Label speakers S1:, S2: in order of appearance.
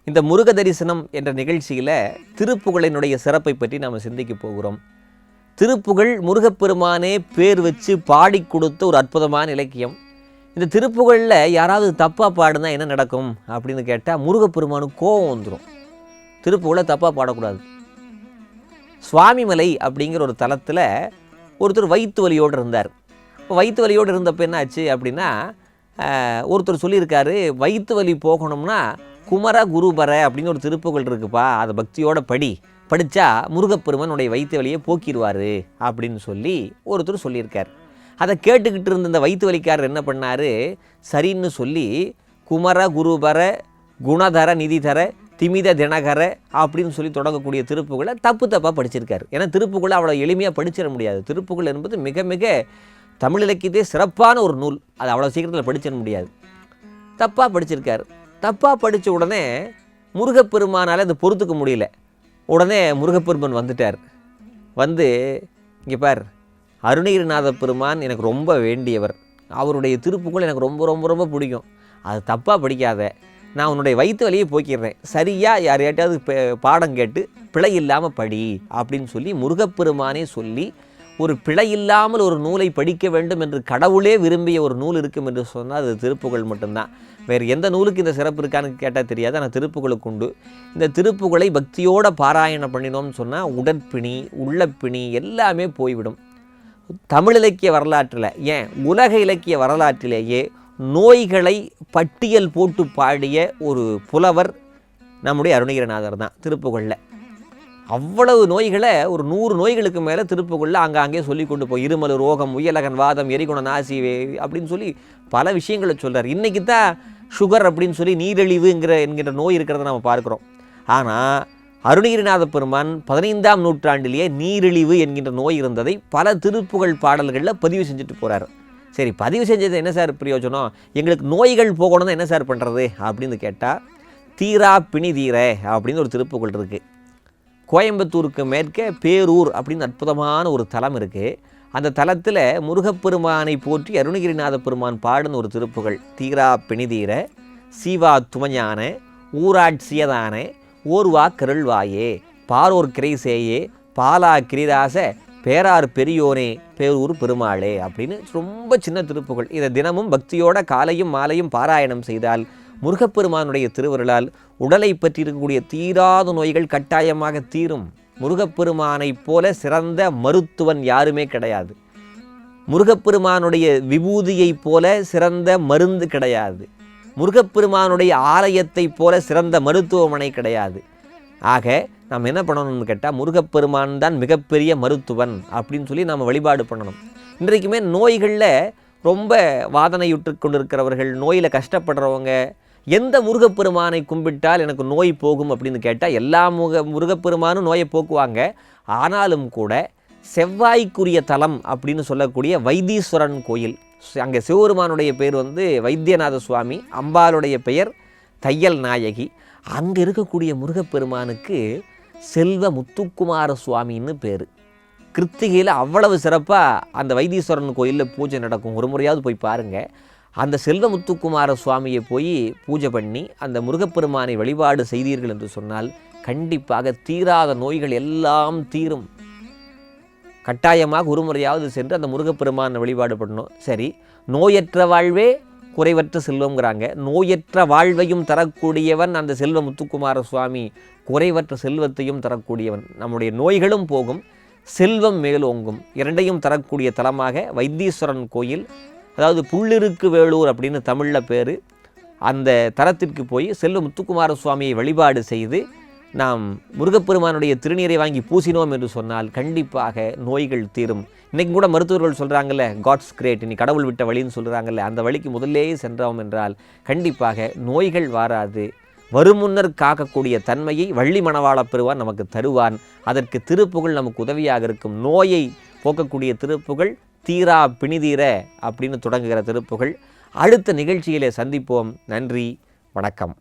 S1: இந்த முருக தரிசனம் என்ற நிகழ்ச்சியில் திருப்புகழினுடைய சிறப்பை பற்றி நாம் சிந்திக்க போகிறோம். திருப்புகழ் முருகப்பெருமானே பேர் வச்சு பாடி கொடுத்த ஒரு அற்புதமான இலக்கியம். இந்த திருப்புகழில் யாராவது தப்பாக பாடுனா என்ன நடக்கும் அப்படின்னு கேட்டால் முருகப்பெருமானுக்கு கோபம் வந்துடும். திருப்புகழை தப்பாக பாடக்கூடாது. சுவாமிமலை அப்படிங்கிற ஒரு தலத்தில் ஒருத்தர் வயிற்று வலியோடு இருந்தார். இப்போ வயிற்று வலியோடு இருந்தப்போ என்ன ஆச்சு அப்படின்னா, ஒருத்தர் சொல்லியிருக்காரு, வயிற்று வலி போகணும்னா குமர குருபர அப்படின்னு ஒரு திருப்புகழ் இருக்குப்பா, அதை பக்தியோட படித்தா முருகப்பெருமானுடைய வயிற்று வலியை போக்கிடுவார் அப்படின்னு சொல்லி ஒருத்தர் சொல்லியிருக்கார். அதை கேட்டுக்கிட்டு இருந்த இந்த வயிற்று வலிக்காரர் என்ன பண்ணார், சரின்னு சொல்லி குமர குருபர குணதர நிதிதர திமித தினகர அப்படின்னு சொல்லி தொடங்கக்கூடிய திருப்புகளை தப்பாக படிச்சிருக்காரு. ஏன்னா திருப்புகளை அவ்வளோ எளிமையாக படிச்சிட முடியாது. திருப்புகள் என்பது மிக மிக தமிழ் இலக்கியத்தே சிறப்பான ஒரு நூல். அது அவ்வளோ சீக்கிரத்தில் படிச்சிட முடியாது. தப்பாக படிச்சிருக்காரு. தப்பாக படித்த உடனே முருகப்பெருமானால் அதை பொறுத்துக்க முடியல. உடனே முருகப்பெருமான் வந்துட்டார். வந்து இங்கே பார், அருணகிரிநாத பெருமான் எனக்கு ரொம்ப வேண்டியவர், அவருடைய திருப்புகள் எனக்கு ரொம்ப ரொம்ப ரொம்ப பிடிக்கும், அது தப்பாக படிக்காத, நான் உன்னுடைய வயிற்று வலியை போக்கிடுறேன், சரியாக யாரையாட்டாவது பாடம் கேட்டு பிழை இல்லாமல் படி அப்படின்னு சொல்லி முருகப்பெருமானே சொல்லி ஒரு பிழை இல்லாமல் ஒரு நூலை படிக்க வேண்டும் என்று கடவுளே விரும்பிய ஒரு நூல் இருக்கும் என்று சொன்னால் அது திருப்புகழ் மட்டும்தான். வேறு எந்த நூலுக்கு இந்த சிறப்பு இருக்கான்னு கேட்டால் தெரியாது. ஆனால் திருப்புகளுக்கு உண்டு. இந்த திருப்புகளை பக்தியோடு பாராயணம் பண்ணினோம்னு சொன்னால் உடற்பிணி உள்ளப்பிணி எல்லாமே போய்விடும். தமிழ் இலக்கிய வரலாற்றில், ஏன் உலக இலக்கிய வரலாற்றிலேயே நோய்களை பட்டியல் போட்டு பாடிய ஒரு புலவர் நம்முடைய அருணகிரிநாதர் தான். திருப்புகழில் அவ்வளவு நோய்களை, ஒரு 100 நோய்களுக்கு மேலே திருப்புகழில் ஆங்காங்கே சொல்லி கொண்டு போய் இருமல் ரோகம் உயலகன் வாதம் எரிகுண நாசி அப்படின்னு சொல்லி பல விஷயங்களை சொல்கிறார். இன்றைக்கி தான் சுகர் அப்படின்னு சொல்லி நீரிழிவு என்கிற நோய் இருக்கிறத நம்ம பார்க்குறோம். ஆனால் அருணகிரிநாத பெருமான் 15ஆம் நூற்றாண்டிலேயே நீரிழிவு என்கின்ற நோய் இருந்ததை பல திருப்புகழ் பாடல்களில் பதிவு செஞ்சுட்டு போகிறார். சரி, பதிவு செஞ்சது என்ன சார் பிரயோஜனம், எங்களுக்கு நோய்கள் போகணும்னு என்ன சார் பண்ணுறது அப்படின்னு கேட்டால், தீரா பிணி தீர அப்படின்னு ஒரு திருப்புகழ் இருக்குது. கோயம்புத்தூருக்கு மேற்கே பேரூர் அப்படின்னு அற்புதமான ஒரு தலம் இருக்குது. அந்த தலத்தில் முருகப்பெருமானை போற்றி அருணகிரிநாத பெருமான் பாடுன்னு ஒரு திருப்புகழ். தீரா பிணிதீர சீவா துமஞான ஊராட்சியதான ஓர்வா கருள்வாயே பாரோர் கிரைசேயே பாலா கிரிராச பேரார் பெரியோனே பேரூர் பெருமாளே அப்படின்னு ரொம்ப சின்ன திருப்புகழ். இதை தினமும் பக்தியோட காலையும் மாலையும் பாராயணம் செய்தால் முருகப்பெருமானுடைய திருவருளால் உடலை பற்றி இருக்கக்கூடிய தீராத நோய்கள் கட்டாயமாக தீரும். முருகப்பெருமானைப் போல சிறந்த மருத்துவன் யாருமே கிடையாது. முருகப்பெருமானுடைய விபூதியைப் போல சிறந்த மருந்து கிடையாது. முருகப்பெருமானுடைய ஆலயத்தைப் போல சிறந்த மருத்துவமனை கிடையாது. ஆக நாம் என்ன பண்ணணும்னு கேட்டால், முருகப்பெருமான் தான் மிகப்பெரிய மருத்துவன் அப்படின்னு சொல்லி நாம் வழிபாடு பண்ணணும். இன்றைக்குமே நோய்களில் ரொம்ப வாதனையுற்று கொண்டிருக்கிறவர்கள், நோயில் கஷ்டப்படுறவங்க, எந்த முருகப்பெருமானை கும்பிட்டால் எனக்கு நோய் போகும் அப்படின்னு கேட்டால் எல்லா முருகப்பெருமானும் நோயை போக்குவாங்க. ஆனாலும் கூட செவ்வாய்க்குரிய தலம் அப்படின்னு சொல்லக்கூடிய வைத்தீஸ்வரன் கோயில், அங்கே சிவபெருமானுடைய பேர் வைத்தியநாத சுவாமி, அம்பாளுடைய பெயர் தையல் நாயகி. அங்கே இருக்கக்கூடிய முருகப்பெருமானுக்கு செல்வ முத்துக்குமார சுவாமின்னு பேர். கிருத்திகையில் அவ்வளவு சிறப்பாக அந்த வைத்தீஸ்வரன் கோயிலில் பூஜை நடக்கும். ஒரு முறையாவது போய் பாருங்கள். அந்த செல்வ முத்துக்குமார சுவாமியை போய் பூஜை பண்ணி அந்த முருகப்பெருமானை வழிபாடு செய்தீர்கள் என்று சொன்னால் கண்டிப்பாக தீராத நோய்கள் எல்லாம் தீரும். கட்டாயமாக ஒரு முறையாவது சென்று அந்த முருகப்பெருமானை வழிபாடு பண்ணணும். சரி, நோயற்ற வாழ்வே குறைவற்ற செல்வங்கிறாங்க. நோயற்ற வாழ்வையும் தரக்கூடியவன் அந்த செல்வ முத்துக்குமார சுவாமி, குறைவற்ற செல்வத்தையும் தரக்கூடியவன். நம்முடைய நோய்களும் போகும், செல்வம் மேலோங்கும், இரண்டையும் தரக்கூடிய தலமாக வைத்தீஸ்வரன் கோயில், அதாவது புள்ளிருக்கு வேலூர் அப்படின்னு தமிழில் பேர். அந்த தலத்திற்கு போய் செல்வ முத்துக்குமார சுவாமியை வழிபாடு செய்து நாம் முருகப்பெருமானுடைய திருநீரை வாங்கி பூசினோம் என்று சொன்னால் கண்டிப்பாக நோய்கள் தீரும். இன்றைக்கும் கூட மருத்துவர்கள் சொல்கிறாங்கல்ல, காட்ஸ் கிரேட், நீ கடவுள் விட்ட வழின்னு சொல்கிறாங்கல்ல, அந்த வழிக்கு முதல்லேயே சென்றோம் என்றால் கண்டிப்பாக நோய்கள் வாராது. வருமுன்னர் காக்கக்கூடிய தன்மையை வள்ளி மணவாள பெருவான் நமக்கு தருவான். அதற்கு திருப்புகழ் நமக்கு உதவியாக இருக்கும். நோயை போக்கக்கூடிய திருப்புகழ் தீரா பிணிதீர அப்படின்னு தொடங்குகிற திருப்புகழ். அடுத்த நிகழ்ச்சியிலே சந்திப்போம். நன்றி, வணக்கம்.